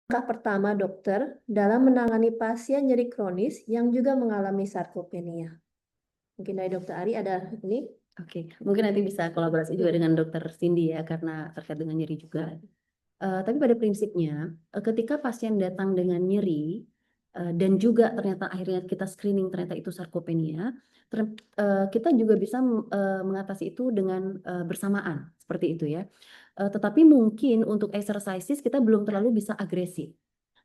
Langkah pertama dokter dalam menangani pasien nyeri kronis yang juga mengalami sarkopenia? Mungkin dari Dokter Ari ada ini. Oke, mungkin nanti bisa kolaborasi juga dengan Dokter Cindy ya, karena terkait dengan nyeri juga. Tapi pada prinsipnya, ketika pasien datang dengan nyeri dan juga ternyata akhirnya kita screening ternyata itu sarkopenia, kita juga bisa mengatasi itu dengan bersamaan seperti itu ya. Tetapi mungkin untuk exercises kita belum terlalu bisa agresif.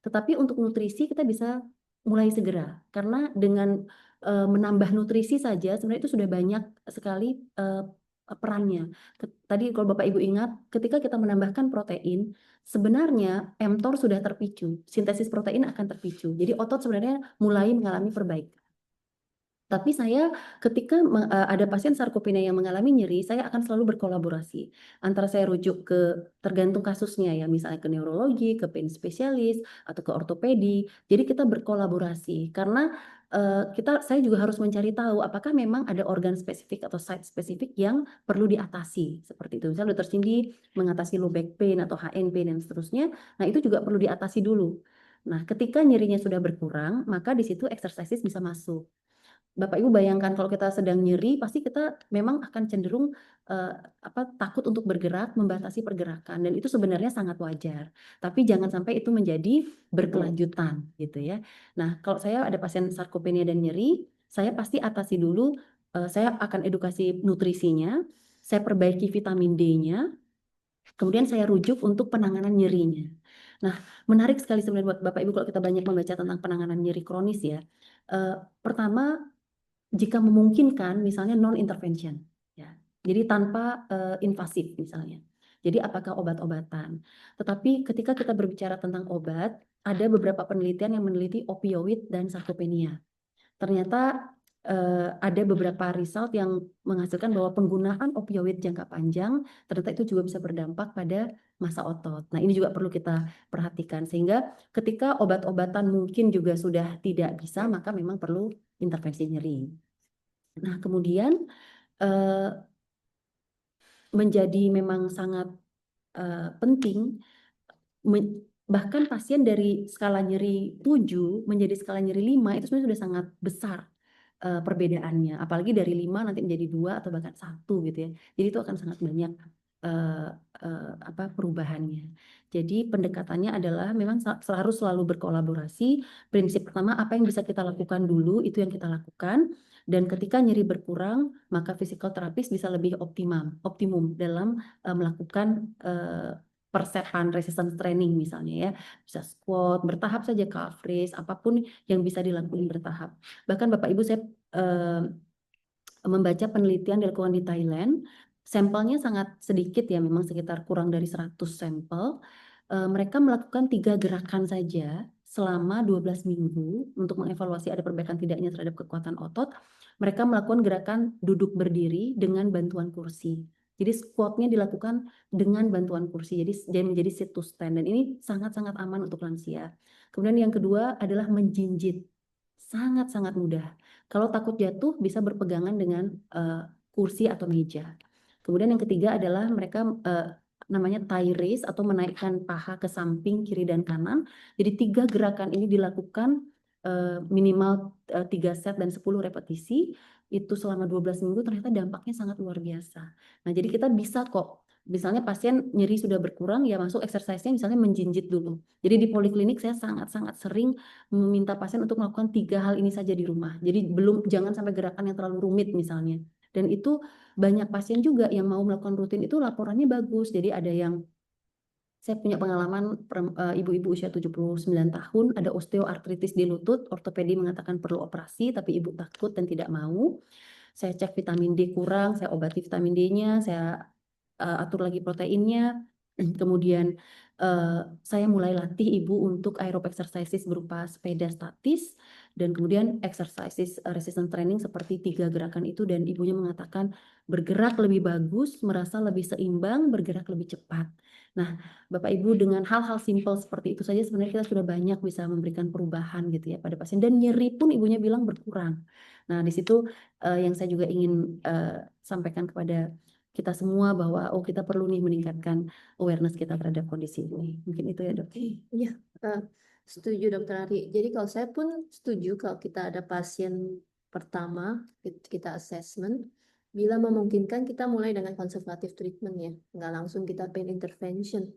Tetapi untuk nutrisi kita bisa mulai segera karena dengan menambah nutrisi saja sebenarnya itu sudah banyak sekali perannya. Tadi kalau Bapak Ibu ingat, ketika kita menambahkan protein, sebenarnya mTOR sudah terpicu, sintesis protein akan terpicu. Jadi otot sebenarnya mulai mengalami perbaikan. Tapi saya ketika ada pasien sarkopenia yang mengalami nyeri, saya akan selalu berkolaborasi. Antara saya rujuk ke tergantung kasusnya ya, misalnya ke neurologi, ke pain spesialis, atau ke ortopedi. Jadi kita berkolaborasi karena saya juga harus mencari tahu apakah memang ada organ spesifik atau site spesifik yang perlu diatasi seperti itu. Misalnya Dr. Cindy mengatasi low back pain atau HN pain dan seterusnya. Nah, itu juga perlu diatasi dulu. Nah, ketika nyerinya sudah berkurang, maka di situ exercises bisa masuk. Bapak Ibu bayangkan kalau kita sedang nyeri, pasti kita memang akan cenderung takut untuk bergerak, membatasi pergerakan, dan itu sebenarnya sangat wajar. Tapi jangan sampai itu menjadi berkelanjutan, gitu ya. Nah, kalau saya ada pasien sarkopenia dan nyeri, saya pasti atasi dulu. Saya akan edukasi nutrisinya, saya perbaiki vitamin D-nya, kemudian saya rujuk untuk penanganan nyerinya. Nah, menarik sekali sebenarnya buat Bapak Ibu kalau kita banyak membaca tentang penanganan nyeri kronis ya. Pertama, jika memungkinkan misalnya non intervention ya. Jadi tanpa invasif misalnya. Jadi apakah obat-obatan. Tetapi ketika kita berbicara tentang obat, ada beberapa penelitian yang meneliti opioid dan sarkopenia. Ternyata ada beberapa result yang menghasilkan bahwa penggunaan opioid jangka panjang ternyata itu juga bisa berdampak pada masa otot. Nah, ini juga perlu kita perhatikan sehingga ketika obat-obatan mungkin juga sudah tidak bisa, maka memang perlu intervensi nyeri. Nah, kemudian menjadi memang sangat penting, bahkan pasien dari skala nyeri 7 menjadi skala nyeri 5 itu sebenarnya sudah sangat besar perbedaannya. Apalagi dari 5 nanti menjadi 2 atau bahkan 1 gitu ya. Jadi itu akan sangat banyak perubahannya. Jadi pendekatannya adalah memang harus selalu berkolaborasi. Prinsip pertama, apa yang bisa kita lakukan dulu, itu yang kita lakukan. Dan ketika nyeri berkurang, maka physical therapist bisa lebih optimum dalam melakukan persepan resistance training misalnya ya. Bisa squat, bertahap saja calf raise, apapun yang bisa dilakukan bertahap. Bahkan Bapak Ibu, saya membaca penelitian dilakukan di Thailand, sampelnya sangat sedikit ya, memang sekitar kurang dari 100 sampel. Mereka melakukan 3 gerakan saja selama 12 minggu untuk mengevaluasi ada perbaikan tidaknya terhadap kekuatan otot. Mereka melakukan gerakan duduk berdiri dengan bantuan kursi. Jadi squatnya dilakukan dengan bantuan kursi, jadi menjadi sit to stand, dan ini sangat-sangat aman untuk lansia. Kemudian yang kedua adalah menjinjit, sangat-sangat mudah. Kalau takut jatuh bisa berpegangan dengan kursi atau meja. Kemudian yang ketiga adalah mereka namanya thigh raise atau menaikkan paha ke samping kiri dan kanan. Jadi 3 gerakan ini dilakukan minimal 3 set dan 10 repetisi. Itu selama 12 minggu ternyata dampaknya sangat luar biasa. Nah, jadi kita bisa kok. Misalnya pasien nyeri sudah berkurang, ya masuk exercise-nya misalnya menjinjit dulu. Jadi di poliklinik saya sangat-sangat sering meminta pasien untuk melakukan 3 hal ini saja di rumah. Jadi jangan sampai gerakan yang terlalu rumit misalnya. Dan itu banyak pasien juga yang mau melakukan rutin itu laporannya bagus. Jadi ada yang, saya punya pengalaman ibu-ibu usia 79 tahun, ada osteoartritis di lutut, ortopedi mengatakan perlu operasi, tapi ibu takut dan tidak mau. Saya cek vitamin D kurang, saya obati vitamin D-nya, saya atur lagi proteinnya. Kemudian saya mulai latih ibu untuk aerob exercises berupa sepeda statis, dan kemudian exercises resistance training seperti 3 gerakan itu, dan ibunya mengatakan bergerak lebih bagus, merasa lebih seimbang, bergerak lebih cepat. Nah, Bapak Ibu, dengan hal-hal simpel seperti itu saja sebenarnya kita sudah banyak bisa memberikan perubahan gitu ya pada pasien, dan nyeri pun ibunya bilang berkurang. Nah, di situ yang saya juga ingin sampaikan kepada kita semua bahwa oh kita perlu nih meningkatkan awareness kita terhadap kondisi ini. Mungkin itu ya dok. Iya, setuju Dokter Ari. Jadi kalau saya pun setuju kalau kita ada pasien pertama, kita assessment, bila memungkinkan kita mulai dengan konservatif treatment ya, nggak langsung kita pain intervention.